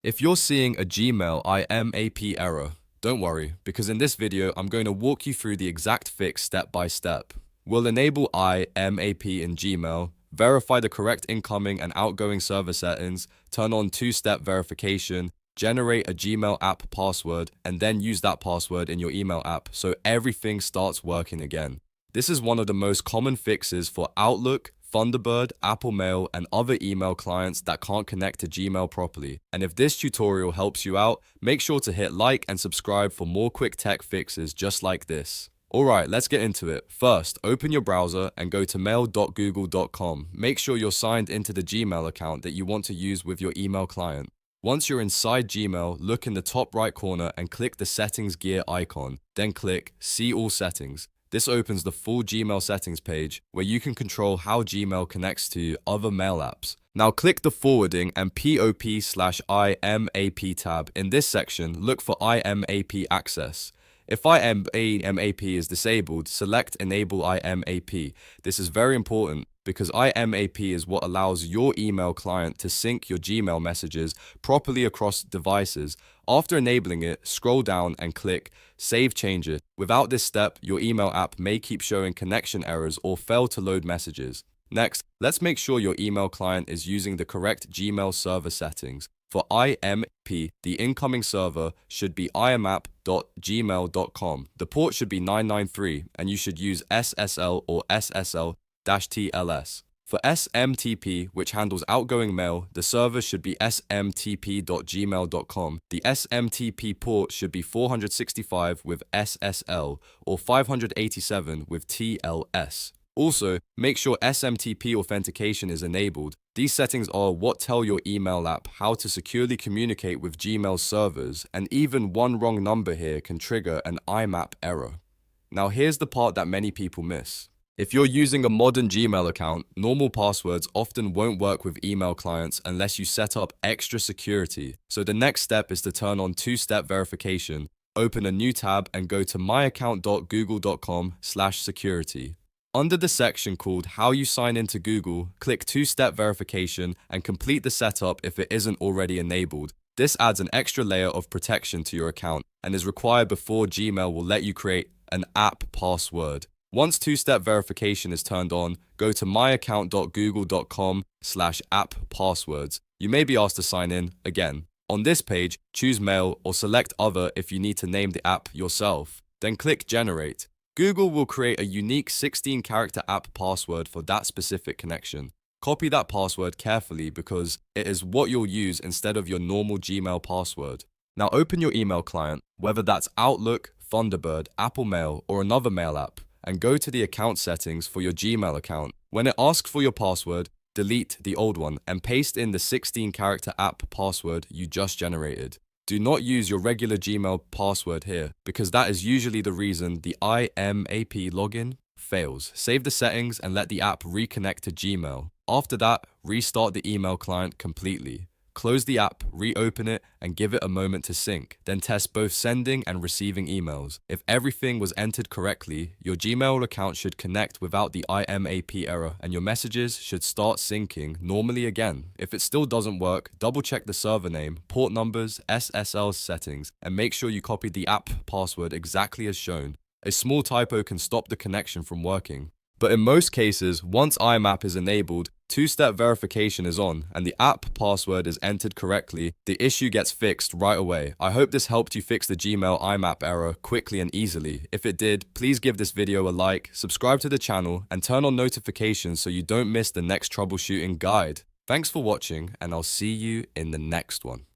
If you're seeing a Gmail IMAP error, don't worry, because in this video, I'm going to walk you through the exact fix step by step. We'll enable IMAP in Gmail, verify the correct incoming and outgoing server settings, turn on two-step verification, generate a Gmail app password, and then use that password in your email app so everything starts working again. This is one of the most common fixes for Outlook, Thunderbird, Apple Mail, and other email clients that can't connect to Gmail properly. And if this tutorial helps you out, make sure to hit like and subscribe for more quick tech fixes just like this. Alright, let's get into it. First, open your browser and go to mail.google.com. Make sure you're signed into the Gmail account that you want to use with your email client. Once you're inside Gmail, look in the top right corner and click the settings gear icon. Then click See All Settings. This opens the full Gmail settings page where you can control how Gmail connects to other mail apps. Now click the forwarding and POP/IMAP tab. In this section, look for IMAP access. If IMAP is disabled, select Enable IMAP. This is very important because IMAP is what allows your email client to sync your Gmail messages properly across devices. After enabling it, scroll down and click Save Changes. Without this step, your email app may keep showing connection errors or fail to load messages. Next, let's make sure your email client is using the correct Gmail server settings. For IMAP, the incoming server should be imap.gmail.com. The port should be 993, and you should use SSL or SSL-TLS. For SMTP, which handles outgoing mail, the server should be smtp.gmail.com. The SMTP port should be 465 with SSL or 587 with TLS. Also, make sure SMTP authentication is enabled. These settings are what tell your email app how to securely communicate with Gmail servers, and even one wrong number here can trigger an IMAP error. Now here's the part that many people miss. If you're using a modern Gmail account, normal passwords often won't work with email clients unless you set up extra security. So the next step is to turn on two-step verification. Open a new tab and go to myaccount.google.com/security. Under the section called How You Sign Into Google, click two-step verification and complete the setup if it isn't already enabled. This adds an extra layer of protection to your account and is required before Gmail will let you create an app password. Once two-step verification is turned on, go to myaccount.google.com/app passwords. You may be asked to sign in again. On this page, choose Mail or select Other if you need to name the app yourself. Then click Generate. Google will create a unique 16-character app password for that specific connection. Copy that password carefully because it is what you'll use instead of your normal Gmail password. Now open your email client, whether that's Outlook, Thunderbird, Apple Mail, or another mail app, and go to the account settings for your Gmail account. When it asks for your password, delete the old one and paste in the 16-character app password you just generated. Do not use your regular Gmail password here, because that is usually the reason the IMAP login fails. Save the settings and let the app reconnect to Gmail. After that, restart the email client completely. Close the app, reopen it, and give it a moment to sync. Then test both sending and receiving emails. If everything was entered correctly, your Gmail account should connect without the IMAP error, and your messages should start syncing normally again. If it still doesn't work, double check the server name, port numbers, SSL settings, and make sure you copy the app password exactly as shown. A small typo can stop the connection from working. But in most cases, once IMAP is enabled, two-step verification is on, and the app password is entered correctly, the issue gets fixed right away. I hope this helped you fix the Gmail IMAP error quickly and easily. If it did, please give this video a like, subscribe to the channel, and turn on notifications so you don't miss the next troubleshooting guide. Thanks for watching, and I'll see you in the next one.